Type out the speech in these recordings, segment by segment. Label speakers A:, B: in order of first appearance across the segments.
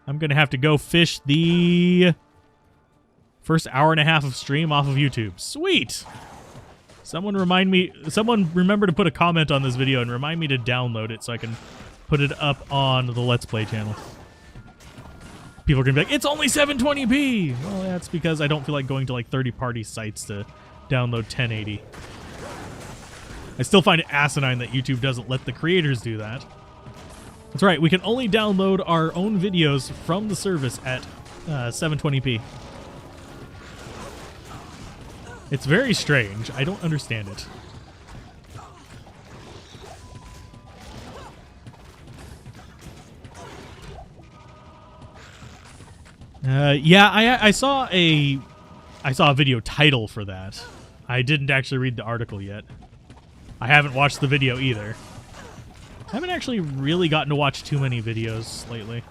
A: I'm going to have to go fish the first hour and a half of stream off of YouTube. Sweet! Someone remember to put a comment on this video and remind me to download it so I can put it up on the Let's Play channel. People are going to be like, it's only 720p! Well, that's because I don't feel like going to like 30-party sites to download 1080. I still find it asinine that YouTube doesn't let the creators do that. That's right, we can only download our own videos from the service at 720p. It's very strange. I don't understand it. Yeah, I saw a video title for that. I didn't actually read the article yet. I haven't watched the video either. I haven't actually really gotten to watch too many videos lately.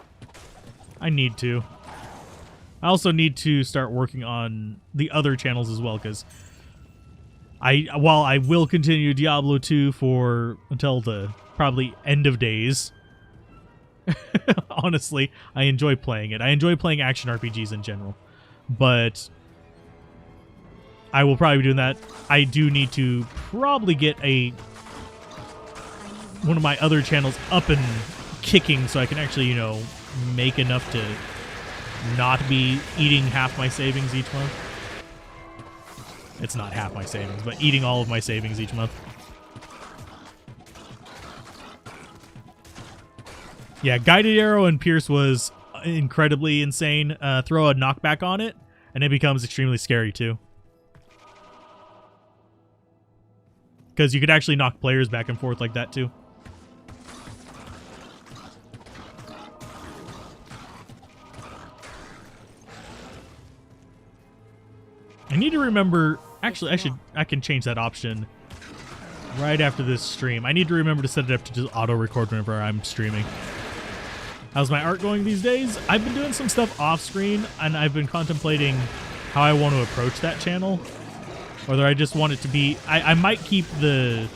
A: I need to. I also need to start working on the other channels as well, because while I will continue Diablo 2 until the probably end of days, honestly, I enjoy playing it. I enjoy playing action RPGs in general, but I will probably be doing that. I do need to probably get one of my other channels up and kicking so I can actually, you know, make enough to not be eating half my savings each month. It's not half my savings, but eating all of my savings each month. Yeah, Guided Arrow and Pierce was incredibly insane. Throw a knockback on it, and it becomes extremely scary too. Because you could actually knock players back and forth like that too. I need to remember. Actually, I can change that option right after this stream. I need to remember to set it up to just auto record whenever I'm streaming. How's my art going these days? I've been doing some stuff off screen, and I've been contemplating how I want to approach that channel. Whether I just want it to be, I might keep I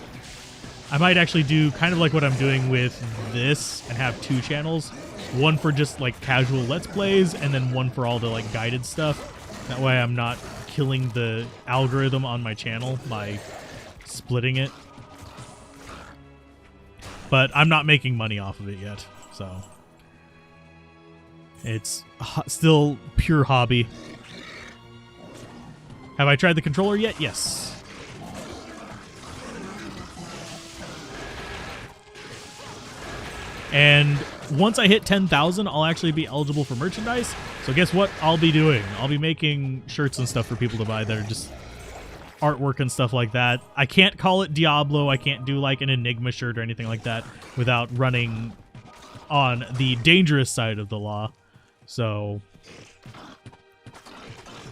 A: might actually do kind of like what I'm doing with this and have two channels. One for just like casual Let's Plays, and then one for all the like guided stuff. That way I'm not killing the algorithm on my channel by splitting it. But I'm not making money off of it yet, so it's still pure hobby. Have I tried the controller yet? Yes. And once I hit 10,000, I'll actually be eligible for merchandise. So guess what I'll be doing? I'll be making shirts and stuff for people to buy that are just artwork and stuff like that. I can't call it Diablo. I can't do like an Enigma shirt or anything like that without running on the dangerous side of the law. So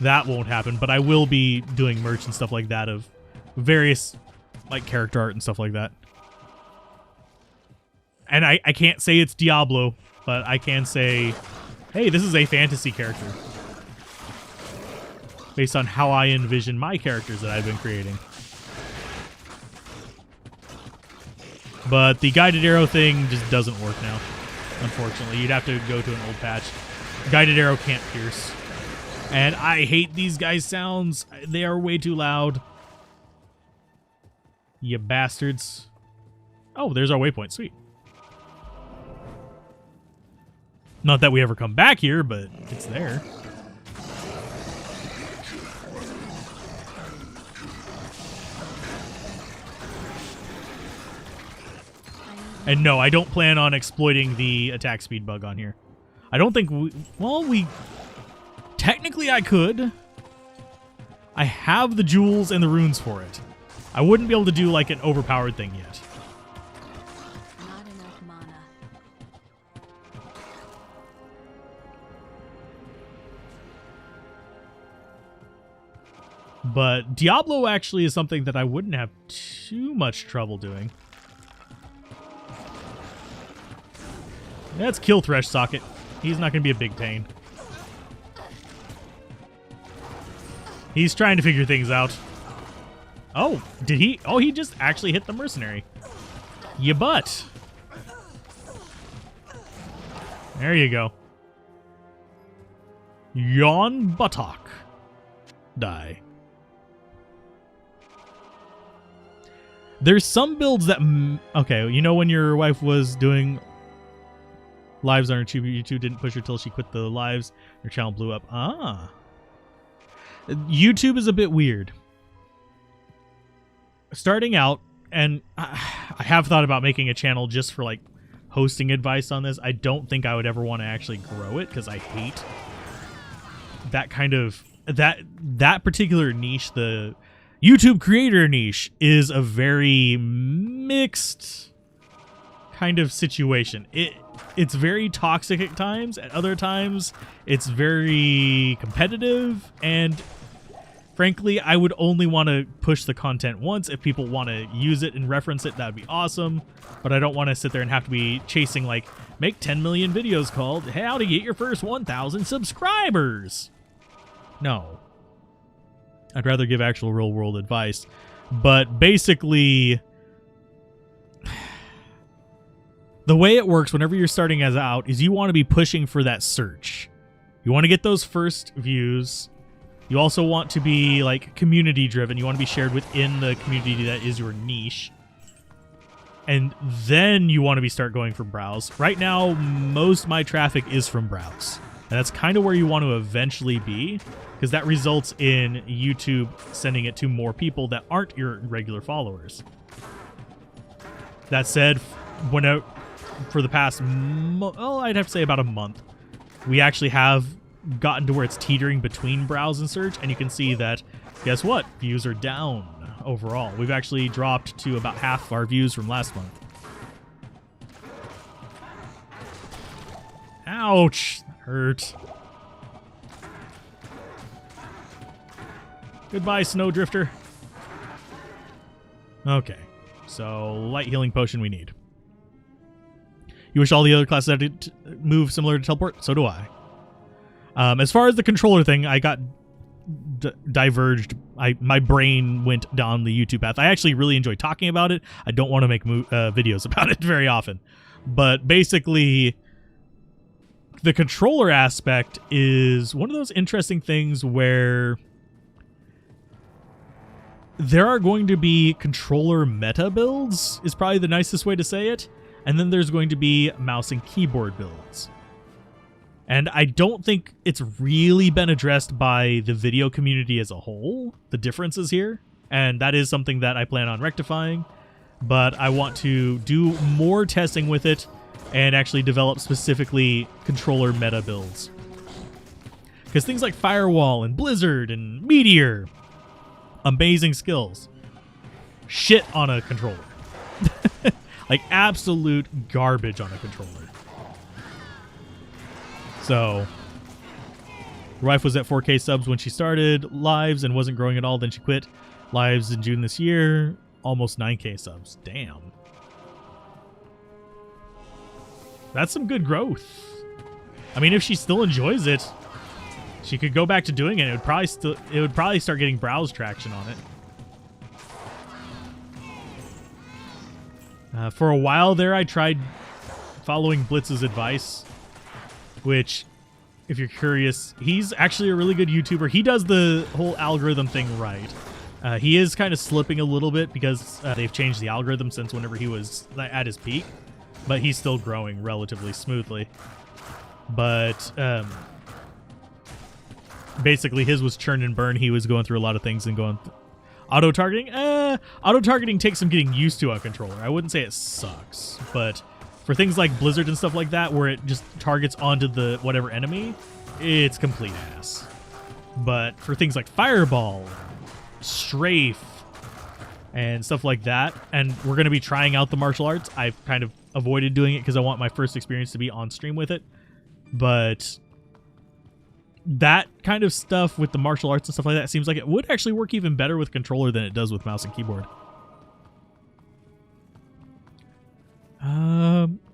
A: that won't happen, but I will be doing merch and stuff like that of various like character art and stuff like that. And I can't say it's Diablo, but I can say, hey, this is a fantasy character. Based on how I envision my characters that I've been creating. But the Guided Arrow thing just doesn't work now, unfortunately. You'd have to go to an old patch. Guided Arrow can't pierce. And I hate these guys' sounds. They are way too loud. You bastards. Oh, there's our waypoint. Sweet. Not that we ever come back here, but it's there. And no, I don't plan on exploiting the attack speed bug on here. I don't think we... Technically, I could. I have the jewels and the runes for it. I wouldn't be able to do like an overpowered thing yet.
B: Not enough mana.
A: But Diablo actually is something that I wouldn't have too much trouble doing. Let's kill Thresh Socket. He's not going to be a big pain. He's trying to figure things out. Oh, did he? Oh, he just actually hit the mercenary. Ya butt. There you go. Yawn Buttock. Die. There's some builds that... okay, you know when your wife was doing lives on her YouTube didn't push her till she quit the lives, her channel blew up. Ah. YouTube is a bit weird. Starting out, and I have thought about making a channel just for like hosting advice on this. I don't think I would ever want to actually grow it because I hate that kind of that particular niche. The YouTube creator niche is a very mixed kind of situation. It's very toxic at times. At other times, it's very competitive. And frankly, I would only want to push the content once. If people want to use it and reference it, that would be awesome. But I don't want to sit there and have to be chasing, like, make 10 million videos called How to Get Your First 1,000 Subscribers. No. I'd rather give actual real-world advice. But basically, the way it works whenever you're starting as out is you want to be pushing for that search. You want to get those first views. You also want to be like community driven. You want to be shared within the community that is your niche. And then you want to start going for browse. Right now, most of my traffic is from browse. And that's kind of where you want to eventually be, because that results in YouTube sending it to more people that aren't your regular followers. That said, for the past, I'd have to say about a month, we actually have gotten to where it's teetering between browse and search, and you can see that, guess what? Views are down overall. We've actually dropped to about half our views from last month. Ouch! That hurt. Goodbye, Snowdrifter. Okay, so light healing potion we need. You wish all the other classes had to move similar to teleport? So do I. As far as the controller thing, I got diverged. My brain went down the YouTube path. I actually really enjoy talking about it. I don't want to make videos about it very often. But basically, the controller aspect is one of those interesting things where there are going to be controller meta builds, is probably the nicest way to say it. And then there's going to be mouse and keyboard builds. And I don't think it's really been addressed by the video community as a whole, the differences here. And that is something that I plan on rectifying. But I want to do more testing with it and actually develop specifically controller meta builds. Because things like Firewall and Blizzard and Meteor, amazing skills. Shit on a controller. Like absolute garbage on a controller. So, your wife was at 4K subs when she started lives and wasn't growing at all. Then she quit lives in June this year. Almost 9K subs. Damn. That's some good growth. I mean, if she still enjoys it, she could go back to doing it. It would probably start getting browse traction on it. For a while there, I tried following Blitz's advice, which, if you're curious, he's actually a really good YouTuber. He does the whole algorithm thing right. He is kind of slipping a little bit because they've changed the algorithm since whenever he was at his peak, but he's still growing relatively smoothly. But basically, his was churn and burn. He was going through a lot of things and going... Auto-targeting? Auto-targeting takes some getting used to on controller. I wouldn't say it sucks, but for things like Blizzard and stuff like that, where it just targets onto the whatever enemy, it's complete ass. But for things like Fireball, Strafe, and stuff like that, and we're going to be trying out the martial arts. I've kind of avoided doing it because I want my first experience to be on stream with it. But that kind of stuff with the martial arts and stuff like that seems like it would actually work even better with controller than it does with mouse and keyboard.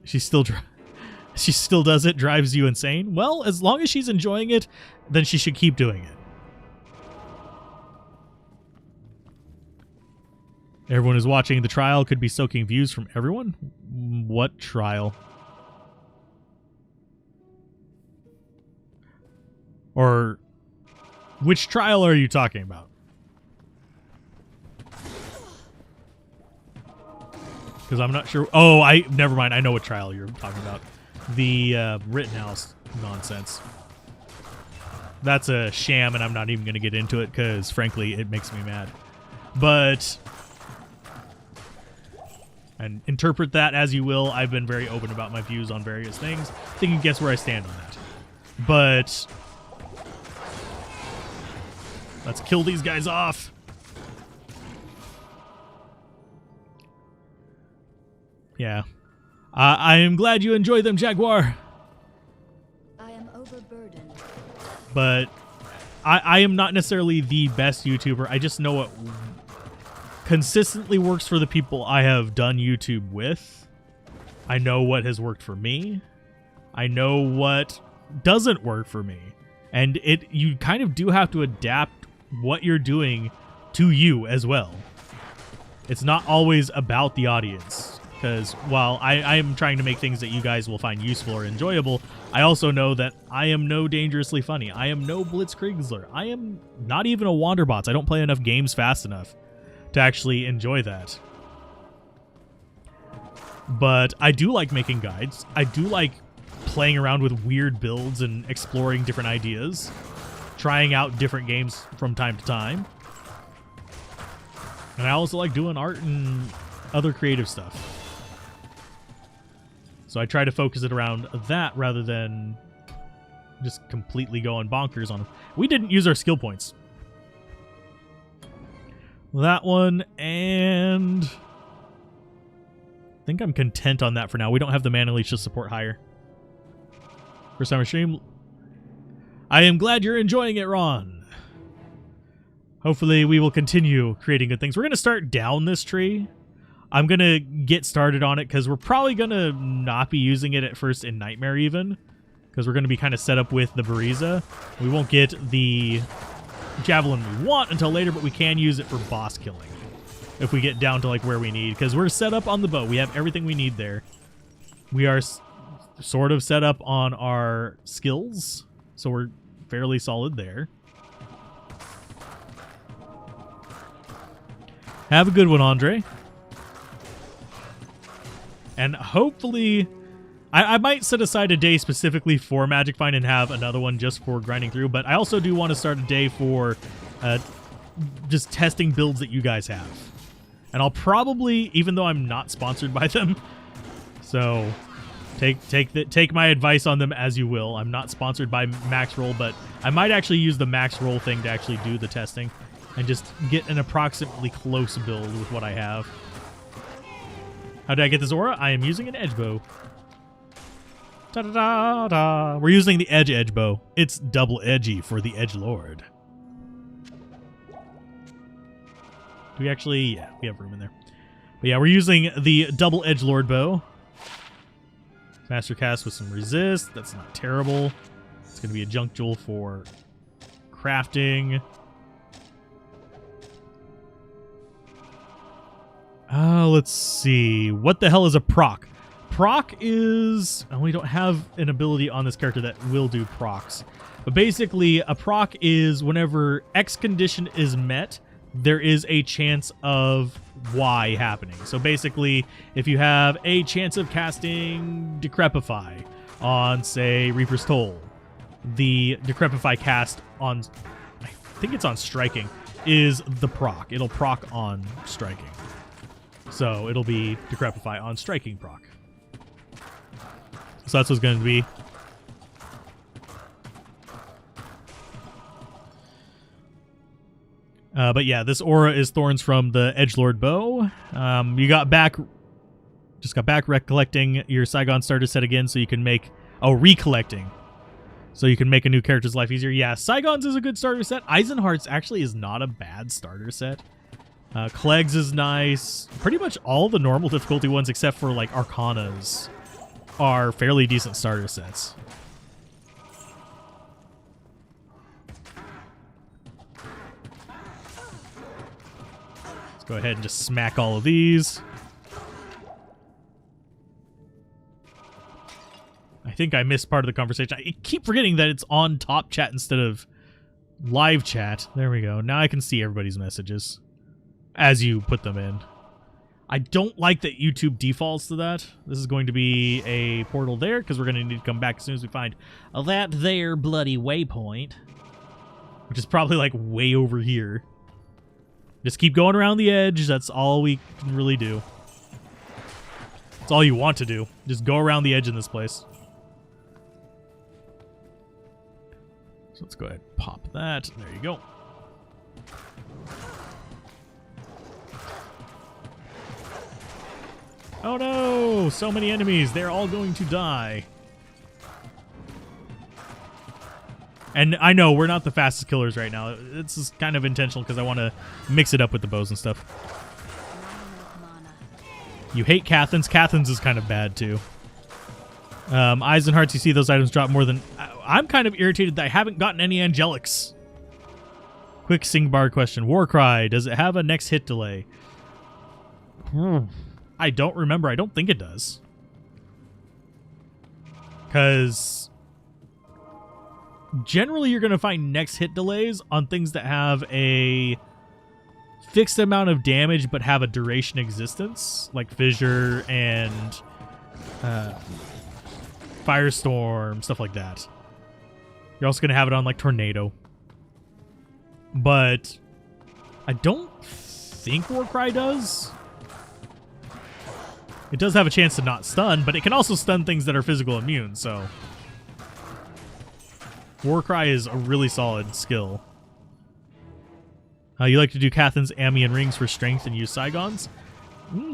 A: She still does it, drives you insane. Well, as long as she's enjoying it, then she should keep doing it. Everyone who's watching the trial could be soaking views from everyone. What trial? Or which trial are you talking about? Because I'm not sure. Oh, never mind. I know what trial you're talking about. The Rittenhouse nonsense. That's a sham, and I'm not even going to get into it because, frankly, it makes me mad. But, and interpret that as you will. I've been very open about my views on various things. I think you can guess where I stand on that. But let's kill these guys off. Yeah. I am glad you enjoy them, Jaguar.
B: I am overburdened.
A: But I am not necessarily the best YouTuber. I just know what consistently works for the people I have done YouTube with. I know what has worked for me. I know what doesn't work for me. And you kind of do have to adapt what you're doing to you as well. It's not always about the audience. Because while I am trying to make things that you guys will find useful or enjoyable, I also know that I am no dangerously funny. I am no Blitzkriegler. I am not even a Wanderbots. I don't play enough games fast enough to actually enjoy that. But I do like making guides. I do like playing around with weird builds and exploring different ideas, trying out different games from time to time. And I also like doing art and other creative stuff. So I try to focus it around that rather than just completely going bonkers on them. We didn't use our skill points. That one, and I think I'm content on that for now. We don't have the mana leech to support higher. First time I stream. I am glad you're enjoying it, Ron. Hopefully we will continue creating good things. We're going to start down this tree. I'm going to get started on it because we're probably going to not be using it at first in Nightmare even. Because we're going to be kind of set up with the Bariza. We won't get the Javelin we want until later, but we can use it for boss killing. If we get down to like where we need. Because we're set up on the bow. We have everything we need there. We are sort of set up on our skills. So we're fairly solid there. Have a good one, Andre. And hopefully, I might set aside a day specifically for Magic Find and have another one just for grinding through. But I also do want to start a day for just testing builds that you guys have. And I'll probably, even though I'm not sponsored by them, so take my advice on them as you will. I'm not sponsored by Max Roll, but I might actually use the Max Roll thing to actually do the testing and just get an approximately close build with what I have. How did I get this aura? I am using an edge bow. Da-da-da-da. We're using the edge bow. It's double edgy for the edge lord. Do we actually? Yeah, we have room in there. But yeah, we're using the double edge lord bow. Master cast with some resist. That's not terrible. It's going to be a junk jewel for crafting. Let's see. What the hell is a proc? Proc is... Oh, we don't have an ability on this character that will do procs. But basically, a proc is whenever X condition is met, there is a chance of Y happening. So basically, if you have a chance of casting Decrepify on, say, Reaper's Toll, the Decrepify cast on... I think it's on Striking, is the proc. It'll proc on Striking. So it'll be Decrepify on Striking proc. So that's what's going to be. But yeah, this aura is Thorns from the Edgelord bow. You got back, recollecting your Saigon starter set again, so you can make recollecting, so you can make a new character's life easier. Yeah, Saigon's is a good starter set. Eisenheart's actually is not a bad starter set. Clegs is nice. Pretty much all the normal difficulty ones, except for like Arcanas, are fairly decent starter sets. Let's go ahead and just smack all of these. I think I missed part of the conversation. I keep forgetting that it's on top chat instead of live chat. There we go. Now I can see everybody's messages as you put them in. I don't like that YouTube defaults to that. This is going to be a portal there because we're going to need to come back as soon as we find that there bloody waypoint, which is probably like way over here. Just keep going around the edge. That's all we can really do. That's all you want to do. Just go around the edge in this place. So let's go ahead and pop that. There you go. Oh no! So many enemies. They're all going to die. And I know we're not the fastest killers right now. This is kind of intentional because I want to mix it up with the bows and stuff. You hate Cathans. Cathans is kind of bad too. Eyes and hearts, you see those items drop more than... I'm kind of irritated that I haven't gotten any angelics. Quick sing bar question. Warcry, does it have a next hit delay? I don't remember. I don't think it does. Because generally you're going to find next hit delays on things that have a fixed amount of damage but have a duration existence, like Fissure and Firestorm, stuff like that. You're also going to have it on like Tornado. But I don't think Warcry does. It does have a chance to not stun, but it can also stun things that are physical immune, so Warcry is a really solid skill. You like to do Cathans, Ami, and Rings for strength and use Saigons?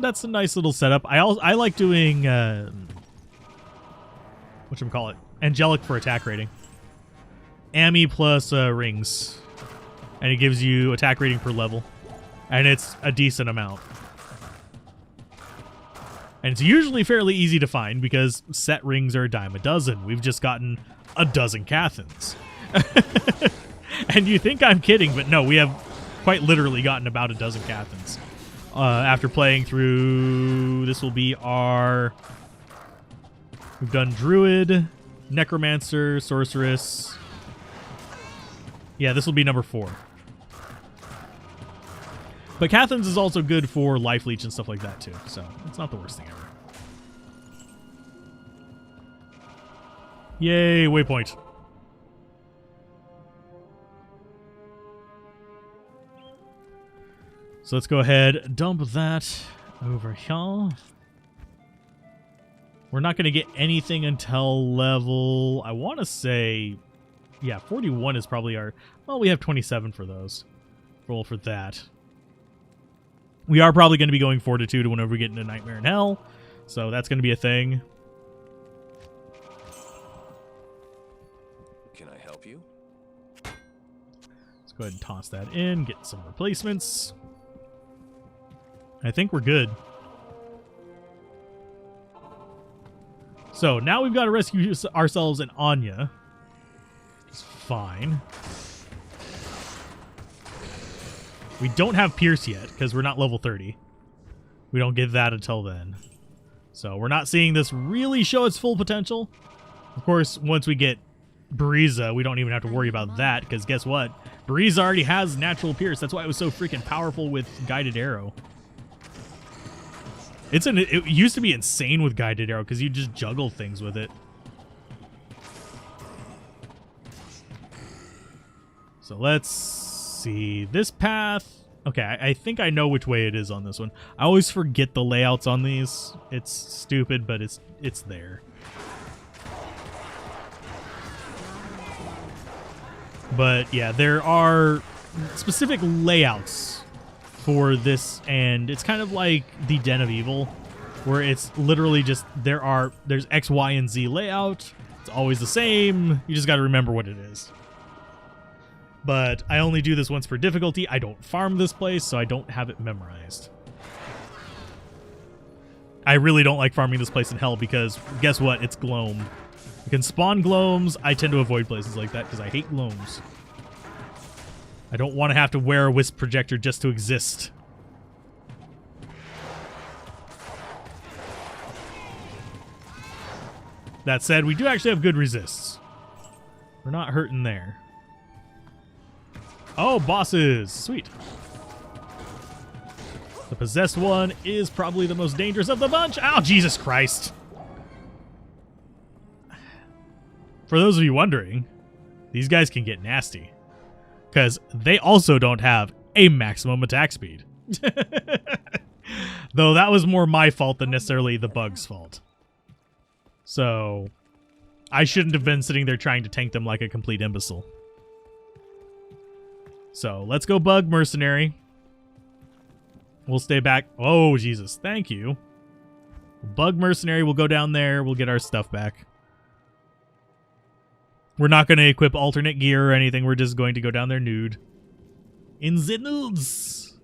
A: That's a nice little setup. I like doing whatchamacallit? Angelic for attack rating. Ami plus Rings. And it gives you attack rating per level. And it's a decent amount. And it's usually fairly easy to find because set rings are a dime a dozen. We've just gotten a dozen Cathans. And you think I'm kidding, but no, we have quite literally gotten about a dozen Cathans. After playing through, this will be our... We've done Druid, Necromancer, Sorceress. Yeah, this will be number 4. But Cathans is also good for Life Leech and stuff like that too, so it's not the worst thing ever. Yay, waypoint. So let's go ahead, dump that over here. We're not going to get anything until level, I want to say, yeah, 41 is probably our, well, we have 27 for those. Roll for that. We are probably going to be going Fortitude whenever we get into Nightmare in Hell, so that's going to be a thing.
C: Can I help you?
A: Let's go ahead and toss that in, get some replacements. I think we're good. So now we've got to rescue ourselves an Anya. It's fine. We don't have Pierce yet because we're not level 30. We don't get that until then. So we're not seeing this really show its full potential. Of course, once we get Bariza, we don't even have to worry about that because guess what? Bariza already has natural Pierce. That's why it was so freaking powerful with Guided Arrow. It used to be insane with Guided Arrow because you just juggle things with it. So let's see this path. Okay, I think I know which way it is on this one. I always forget the layouts on these. It's stupid, but it's there. But yeah, there are specific layouts for this, and it's kind of like the Den of Evil, where it's literally just there's X, Y, and Z layout. It's always the same. You just got to remember what it is. But I only do this once for difficulty. I don't farm this place, so I don't have it memorized. I really don't like farming this place in Hell because guess what? It's gloamed. You can spawn gloams. I tend to avoid places like that because I hate gloams. I don't want to have to wear a wisp projector just to exist. That said, we do actually have good resists. We're not hurting there. Oh, bosses. Sweet. The possessed one is probably the most dangerous of the bunch. Ow, Jesus Christ. For those of you wondering, these guys can get nasty. Because they also don't have a maximum attack speed. Though that was more my fault than necessarily the bug's fault. So, I shouldn't have been sitting there trying to tank them like a complete imbecile. So, let's go bug mercenary. We'll stay back. Oh, Jesus. Thank you. Bug mercenary. We'll go down there. We'll get our stuff back. We're not going to equip alternate gear or anything. We're just going to go down there nude. In the nudes.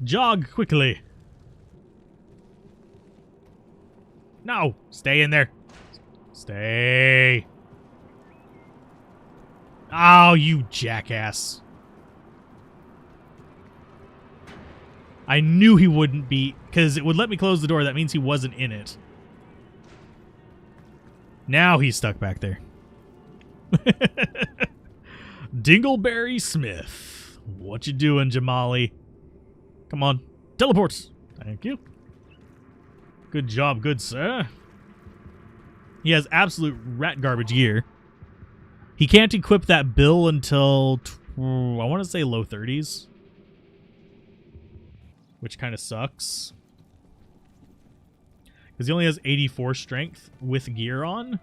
A: Jog quickly. No. Stay in there. Stay. Oh, you jackass. I knew he wouldn't be, because it would let me close the door. That means he wasn't in it. Now he's stuck back there. Dingleberry Smith. What you doing, Jamali? Come on. Teleports. Thank you. Good job, good sir. He has absolute rat garbage gear. He can't equip that bill until, I want to say low 30s. Which kind of sucks. Because he only has 84 strength with gear on.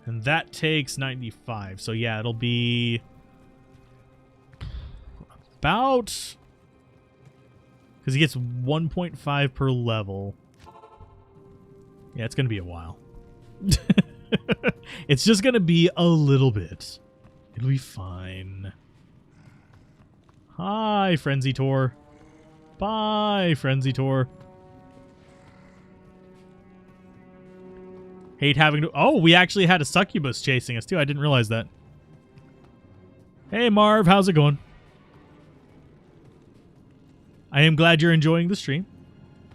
A: And that takes 95. So yeah, it'll be about... Because he gets 1.5 per level. Yeah, it's going to be a while. It's just going to be a little bit. It'll be fine. Hi, Frenzy Tor. Bye, Frenzy Tor. Hate having to... Oh, we actually had a succubus chasing us, too. I didn't realize that. Hey, Marv. How's it going? I am glad you're enjoying the stream.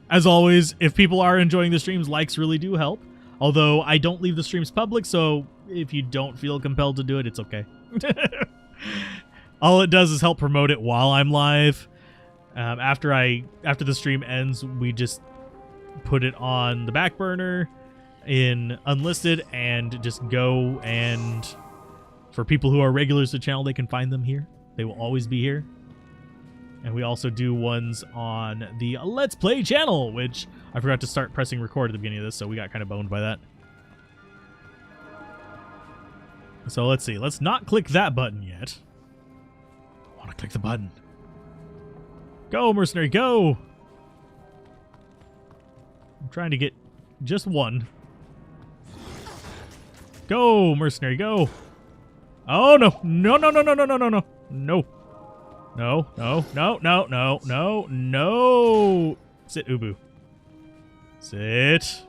A: As always, if people are enjoying the streams, likes really do help. Although, I don't leave the streams public, so if you don't feel compelled to do it, it's okay. All it does is help promote it while I'm live. After the stream ends, we just put it on the back burner in unlisted and just go, and for people who are regulars to the channel, they can find them here. They will always be here. And we also do ones on the Let's Play channel, which I forgot to start pressing record at the beginning of this, so we got kind of boned by that. So let's see. Let's not click that button yet. I want to click the button. Go, mercenary, go! I'm trying to get just one. Go, mercenary, go! Oh, no. No, no, no, no, no, no, no, no. No. No, no, no, no, no, no, no. Sit, Ubu. Sit.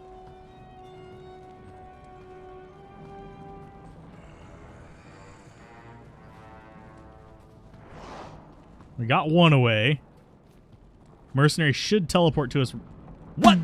A: We got one away. Mercenary should teleport to us. What?